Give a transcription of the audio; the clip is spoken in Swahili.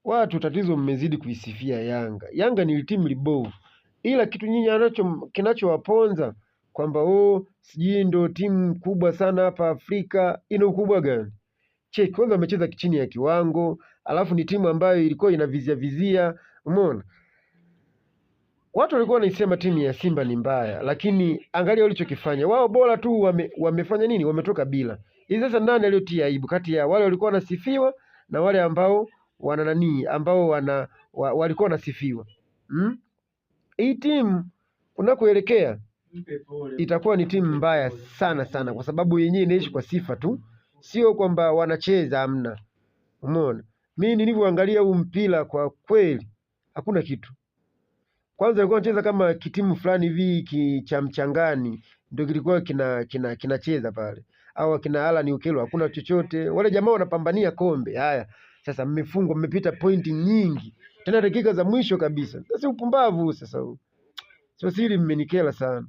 Watu tatizo mmezidi kuisifia Yanga. Yanga ni timu libovu, ila kitu nyinyi kinachowaponza kwamba sijui ndo timu kubwa sana hapa Afrika. Ina ukubwa gani? Cheki kwanza, wamecheza chini ya kiwango, alafu ni timu ambayo ilikuwa inavizia vizia. Umeona watu walikuwa wanaisema timu ya Simba ni mbaya, lakini angalia walichokifanya wao. Bora tu wamefanya nini? Wametoka bila. Hivi sasa nani aliyotia aibu kati ya wale walikuwa wanasifiwa na wale ambao wana nani, ambao walikuwa wanasifiwa? Hii timu kunakoelekea itakuwa ni timu mbaya sana sana, kwa sababu yenyewe inaishi kwa sifa tu, sio kwamba wanacheza. Hamna. Umeona mimi nilivyoangalia huu mpira, kwa kweli hakuna kitu. Kwanza alikuwa anacheza kama kitimu fulani hivi cha mchangani, ndio kilikuwa kinacheza pale, au kina Alan Okello, hakuna chochote. Wale jamaa wanapambania kombe. Haya sasa, mmefungwa, mmepita pointi nyingi, tena dakika za mwisho kabisa. Sasa upumbavu sasa huu, sio siri, mmenikela sana.